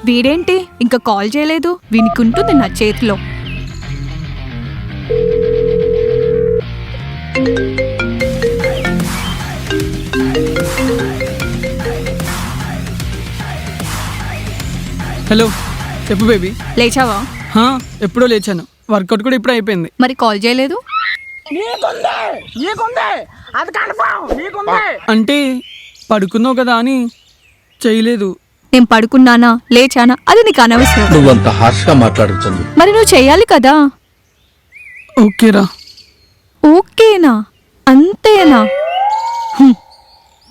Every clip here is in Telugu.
వీడేంటి ఇంకా కాల్ చేయలేదు? వినుకుంటుంది నా చేతిలో. హలో, చెప్పు బేబీ. లేచావా? ఎప్పుడో లేచాను. వర్కౌట్ కూడా ఇప్పుడు అయిపోయింది. మరి కాల్ చేయలేదు? అంటే పడుకున్నావు కదా అని చేయలేదు. నేను పడుకున్నానా లేచానా అది నీకు అనవసరం. నువ్వంత హార్ష్గా మాట్లాడుతుంది. మరి నువ్వు చెయ్యాలి కదా. ఓకేరా. ఓకేనా? అంతేనా?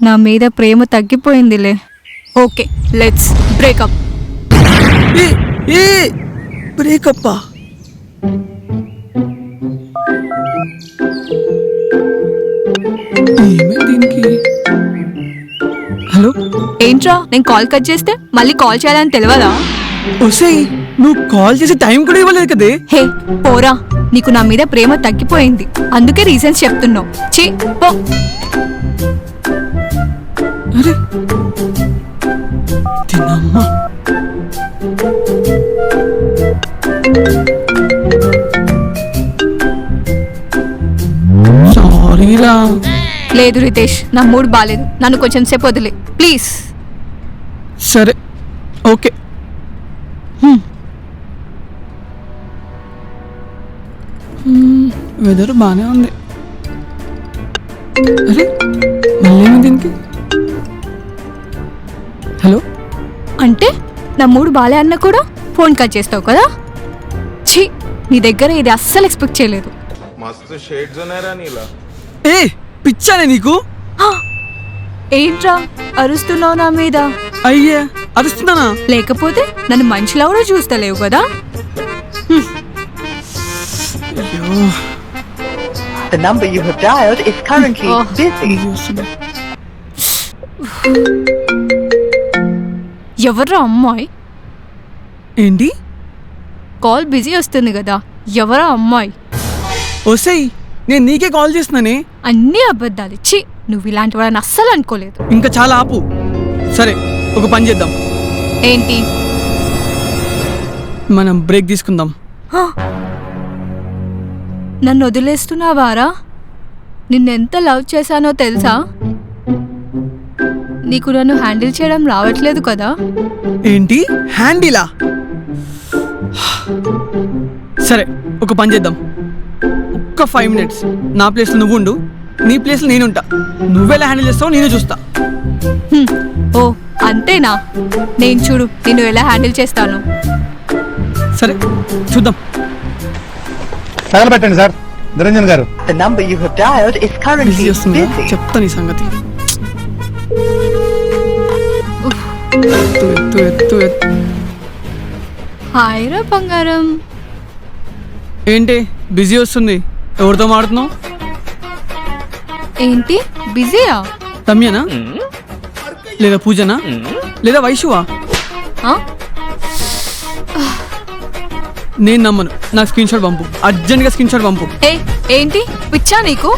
నా మీద ప్రేమ తగ్గిపోయిందిలే. Okay, let's breakup. బ్రేకప్పా? దీనికి హలో. ఏంట్రా నేను కాల్ కట్ చేస్తే మళ్ళీ కాల్ చేయాలని తెలియదా? ఒసేయ్, నువ్వు కాల్ చేసే టైం కూడా ఇవ్వలేదు కదే. హే పోరా, నీకు నా మీద ప్రేమ తగ్గిపోయింది, అందుకే రీజన్స్ చెప్తున్నావు. ఛీ పో. అరే తినమ్మా. సారీరా. లేదు రితేష్, నా మూడ్ బాలేదు, నన్ను కొంచెం సేపు వదిలే ప్లీజ్. సరే ఓకే. వెదర్ బాగానే ఉంది. అరే మళ్ళీ దీనికి హలో అంటే నా మూడ్ బాలే అన్న కూడా ఫోన్ కట్ చేస్తావు కదా? ఛీ, నీ దగ్గర ఇది అస్సలు ఎక్స్పెక్ట్ చేయలేదు. మస్తు షేడ్స్ ఉన్నారా నీలా. ఏ పిచ్చానే నీకు? ఏంట్రా అరుస్తున్నావు నా మీద? అయ్యా అరుస్తున్నానా? లేకపోతే నన్ను మనిషిలా కూడా చూస్తలేవు కదా. The number you have dialed is currently busy. ఎవర్రా అమ్మాయి? ఏంటి? కాల్ బిజీ వస్తుంది కదా, ఎవరా అమ్మాయి? ఓసేయ్, నేను నీకే కాల్ చేస్తున్నానే. అన్నీ అబద్ధాలు. ఛీ, నువ్వు ఇలాంటి వాడిని అస్సలు అనుకోలేదు. ఇంకా చాలా ఆపు. సరే ఒక పని చేద్దాం. ఏంటి? మనం బ్రేక్ తీసుకుందాం. నన్ను వదిలేస్తున్నావారా? నిన్నెంత లవ్ చేశానో తెలుసా? నీకు నన్ను హ్యాండిల్ చేయడం రావట్లేదు కదా? ఏంటి హ్యాండిలా? సరే ఒక పని చేద్దాం. ఒక్క 5 minutes నా ప్లేస్లో నువ్వు ఉండు, నీ ప్లేస్లో నేనుంటా. నువ్వెలా హ్యాండిల్ చేస్తావో నేను చూస్తా. ఓ అంతేనా? నేను చూడు నేను ఎలా హ్యాండిల్ చేస్తాను. సరే చూద్దాం. తగలబెట్టండి సార్ నిరంజన్ గారు. The number you have dialed is busy currently వస్తుందా? busy. చెప్తా నీ సంగతి. ఎత్తు. హాయ్ రా బంగారం. ఏంటి బిజీ వస్తుంది? ఎవరితో మాడుతున్నావు? ఏంటి బిజీయా? రమ్యనా లేదా పూజనా లేదా వైషువా? నేను నమ్మను. నాకు స్క్రీన్ షాట్ పంపు, అర్జెంట్గా స్క్రీన్ షాట్ పంపు. ఏంటి పిచ్చా నీకు?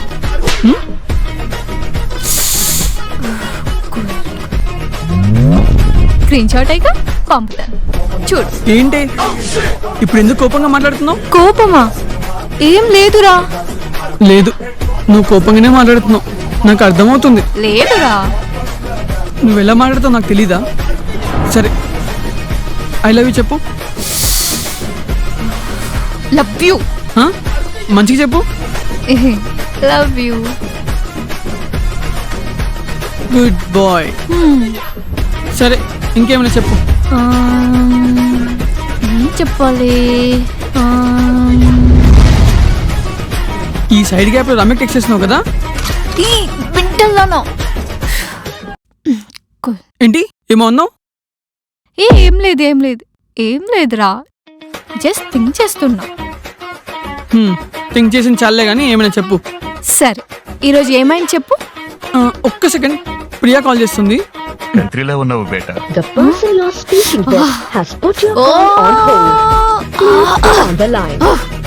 స్క్రీన్ షాట్ అయితే పంపుతాను చూడు. ఏంటి ఇప్పుడు ఎందుకు కోపంగా మాట్లాడుతున్నావు? కోపమా? ఏం లేదురా. లేదు, నువ్వు కోపంగానే మాట్లాడుతున్నావు, నాకు అర్థమవుతుంది. లేదురా. నువ్వు ఎలా మాట్లాడుతావు నాకు తెలీదా? సరే ఐ లవ్ యూ చెప్పు. Love you. మంచిగా చెప్పు. Love you. Good boy. సరే ఇంకేమైనా చెప్పు. ఏం చెప్పాలి? ఈ సైడ్ గ్యాప్ లో రమ్యకి టెక్స్ట్ చేస్తున్నావు కదా? ఏంటి ఏమో అన్నావు? ఏం లేదురా, జస్ట్ థింక్ చేస్తున్నా. థింక్ చేసిన చాలే కానీ ఏమైనా చెప్పు. సరే ఈరోజు ఏమైంది చెప్పు. ఒక్క సెకండ్, ప్రియా కాల్ చేస్తుంది. కంట్రీలో ఉన్నావు బేటా. The person you're speaking with has put your call on hold. Please stay on the line.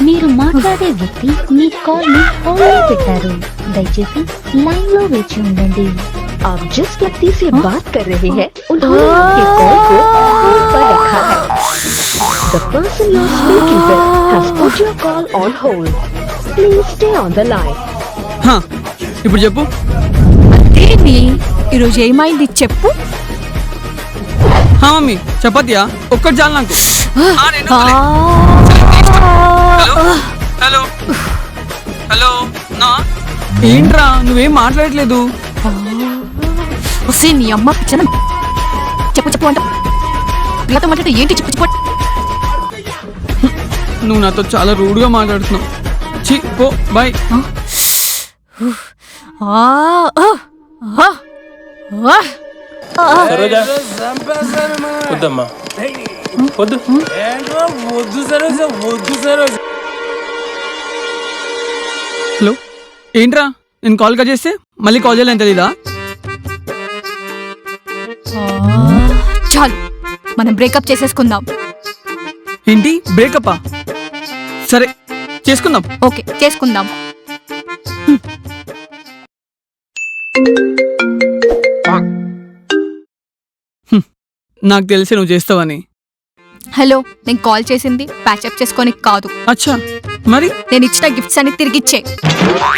మీరు మాట్లాడే వ్యక్తి మీ కాల్ ని హోల్డ్ లో పెట్టారు. దయచేసి లైన్ లో వేచి ఉండండి. आप जिस व्यक्ति से बात कर रहे हैं उन्होंने आपके कॉल को होल्ड पर रखा person you're speaking with has put your call on hold. Please stay on the line. హా, ఇప్పుడు చెప్పు. ఏంటి ఈరోజు ఏమైంది చెప్పు. హా మమ్మీ, చపాతీయా? ఒక్కటి చాలు నాకు. నేను ఆ, హలో హలో నా ఏంట్రా నువ్వేం మాట్లాడట్లేదు? వస్తే నీ అమ్మ పిచ్చన చెప్పు చెప్పు అంట పిల్లతో మాట్లాడితే ఏంటి చెప్పు చెప్పు. నువ్వు నాతో చాలా రూడ్గా మాట్లాడుతున్నావు. చి పో, బాయ్. ఆ, ఆ, ఆ, ఆ. సరోజా వద్దమ్మా వద్దు వద్దు సరోజ వద్దు సరోజ. హలో ఏంట్రా నేను కాల్ కట్ చేస్తే మళ్ళీ కాల్ చేయాలని తెలీదా? చాలు మనం బ్రేకప్ చేసేసుకుందాం. ఏంటి బ్రేకప్పా? సరే చేసుకుందాం. ఓకే చేసుకుందాం. నాకు తెలిసి నువ్వు చేస్తావని. హలో, నేను కాల్ చేసింది ప్యాచప్ చేసుకొని కాదు. అచ్చా మరి నేను ఇచ్చిన గిఫ్ట్స్ అన్ని తిరిగి ఇచ్చే.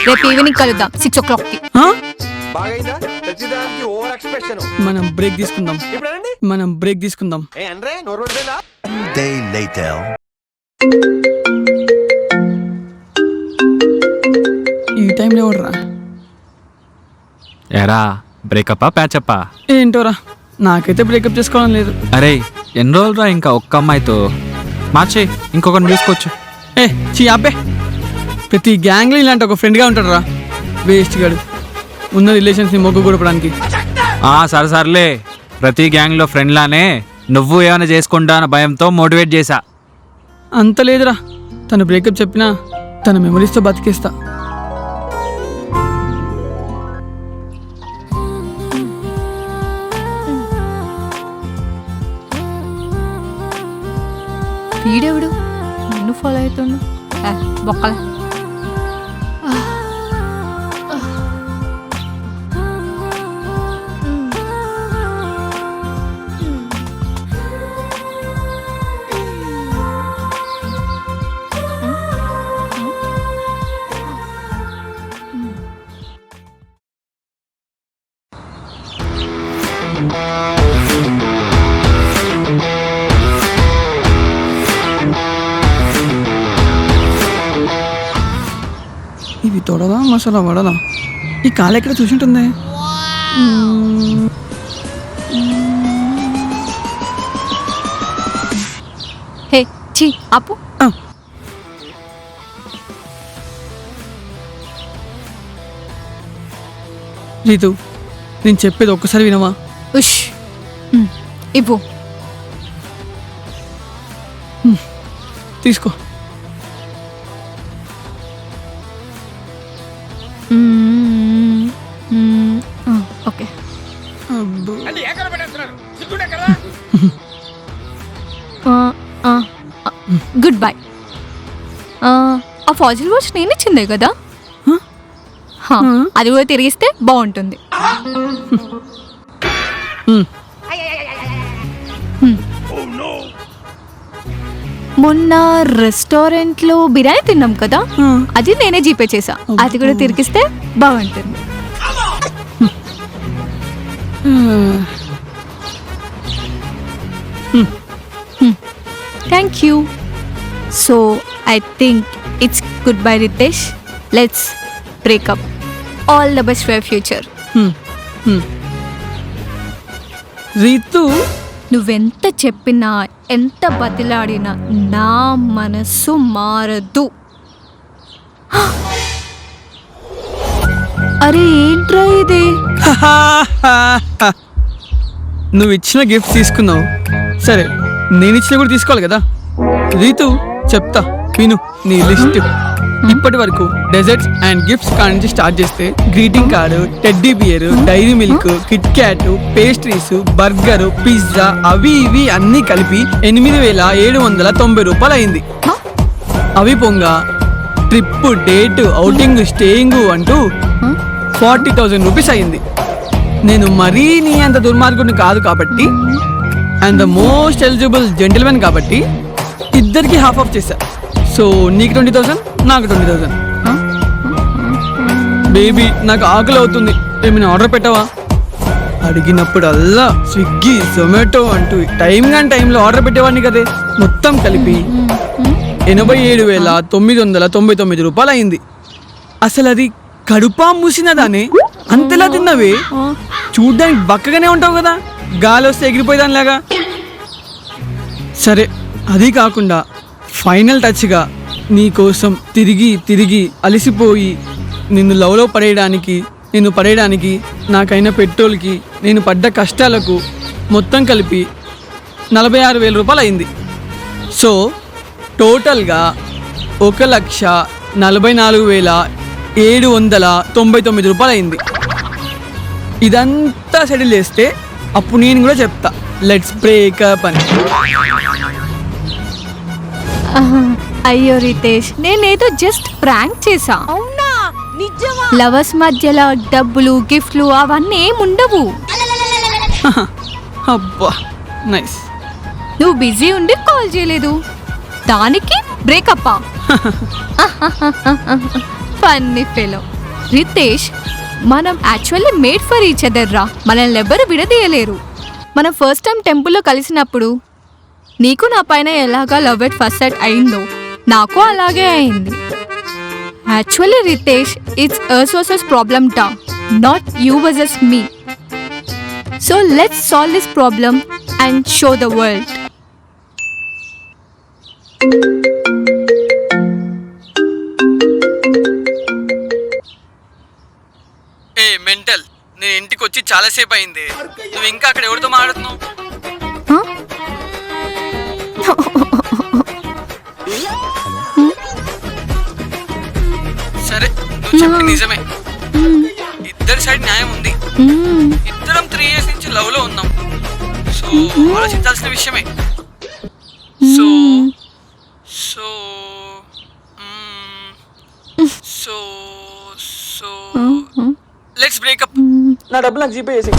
రేపు ఈవినింగ్ కలుద్దాం 6 o'clockకి. ఆ? బాగైందా ప్రతిదానికి ఓవర్ ఎక్స్ప్రెషన్. మనం బ్రేక్ తీసుకుందాం. ఇప్పుడండి మనం బ్రేక్ తీసుకుందాం. ఏ అంటే నోరు పడిపోయిందా? Day later. ఈ టైంలో ఎవడరా? ఎరా బ్రేకప్పా ప్యాచప్పా? ఏంటోరా నాకైతే బ్రేకప్ చేసుకోవాలని లేదు. అరే ఎన్ని రోజులురా ఇంకా ఒక్క అమ్మాయితో? మార్చే ఇంకొకరిని తీసుకోవచ్చు. ఏ చీ అబ్బే, ప్రతి గ్యాంగ్లో ఇలాంటి ఒక ఫ్రెండ్గా ఉంటాడు రా వేస్ట్ గాడు. ఉన్న రిలేషన్స్ని మొగ్గు కూడపడానికి. సరే సర్లే, ప్రతి గ్యాంగ్లో ఫ్రెండ్లానే నువ్వు ఏమైనా చేసుకుంటా అన్న భయంతో మోటివేట్ చేశా. అంత లేదురా, తను బ్రేకప్ చెప్పినా తన మెమరీస్తో బతికేస్తా. వీడెవడు నన్ను ఫాలో అవుతుండు? బొక్కల ఇవి తొడదా మసాలా వడదా? ఈ కాలు ఎక్కడ చూసింటుంది? హే చీ అప్పు. రీతు, నేను చెప్పేది ఒక్కసారి వినవా? ఉష్ ఇవ్వు. తీసుకో. Okay good bye. ఆ ఫాజిల్ వాచ్ నేను ఇచ్చిందే కదా, అది కూడా తిరిగిస్తే బాగుంటుంది. మొన్న రెస్టారెంట్లో బిర్యానీ తిన్నాం కదా, అది నేనే జీపే చేసా. అది కూడా తిరిగిస్తే బాగుంటుంది. Thank you. So I think it's good bye Ritesh. Let's break up. All the best for future. Ritu, నువ్వెంత చెప్పినా ఎంత బతిలాడినా నా మనసు మారదు. అరే ఏంట్రా ఇది? నువ్వు ఇచ్చిన గిఫ్ట్ తీసుకున్నావు, సరే నేను ఇచ్చిన కూడా తీసుకోవాలి కదా. రీతు చెప్తా విను నీ లిస్ట్. ఇప్పటి వరకు డెజర్ట్స్ అండ్ గిఫ్ట్స్ కాడ నుంచి స్టార్ట్ చేస్తే greeting card, teddy bear, Dairy Milk, Kit Kat, pastries, burger, pizza అవి ఇవి అన్నీ కలిపి 8,790 రూపాయలు అయింది. అవి పొంగ ట్రిప్, డేట్, అవుటింగ్, స్టేయింగ్ అంటూ 40,000 రూపీస్ అయింది. నేను మరీ నీ అంత దుర్మార్గుడిని కాదు కాబట్టి, and the most eligible gentlemen కాబట్టి ఇద్దరికి హాఫ్ ఆఫ్ చేశా. సో నీకు 20,000, నాకు 20,000. బేబీ నాకు ఆకలి అవుతుంది, ఏమైనా ఆర్డర్ పెట్టవా? అడిగినప్పుడల్లా స్విగ్గీ జొమాటో అంటూ టైంలో ఆర్డర్ పెట్టేవాడిని కదే. మొత్తం కలిపి 87,999 రూపాయలు అయింది. అసలు అది కడుపా మూసినదానే, అంతలా తిన్నవే. చూడ్డానికి బక్కగానే ఉంటావు కదా, గాలి వస్తే ఎగిరిపోయేదానిలాగా. సరే అది కాకుండా ఫైనల్ టచ్గా నీకోసం తిరిగి అలసిపోయి నిన్ను లవ్లో పడేయడానికి నాకైన పెట్రోల్కి నేను పడ్డ కష్టాలకు మొత్తం కలిపి 46,000 రూపాయలు అయింది. సో టోటల్గా 1,44,799 రూపాయలు అయింది. ఇదంతా సెటిల్ చేస్తే అప్పుడు నేను కూడా చెప్తా లెట్స్ బ్రేకప్ అని. అయ్యో రితేష్, నేనేదో జస్ట్ ప్రాంక్ చేసా. అవునా నిజమా? లవర్స్ మధ్యలో డబ్బులు గిఫ్ట్లు అవన్నీ ఏం ఉండవు. అబ్బా నైస్. నువ్వు బిజీ ఉండి కాల్ చేయలేదు, దానికి బ్రేకప్పా? Funny fellow. రితేష్, మనం actually made for each other రా. మనల్ని ఎవ్వరు విడదీయలేరు. మనం ఫస్ట్ టైం టెంపుల్లో కలిసినప్పుడు నీకు నా పైన ఎలాగా లవ్ ఎట్ ఫస్ట్ సైట్ అయిందో నాకు అలాగే అయింది. Actually Ritesh, it's us versus problem డా, not you versus me. So let's solve this problem and show the world. A mental, నేను ఇంటికి వచ్చి చాలాసేపు అయింది, నువ్వు ఇంకా అక్కడ ఎవరితో మాట్లాడుతున్నావు? Huh? సరే నువ్వు చెప్పి నిజమే, ఇద్దరి సైడ్ న్యాయం ఉంది. ఇద్దరం 3 years నుంచి లవ్ లో ఉన్నాం. సో ఆలోచించాల్సిన విషయమే. So so so so let's breakup. నా డబ్బులు నాకు జీపే చేసి.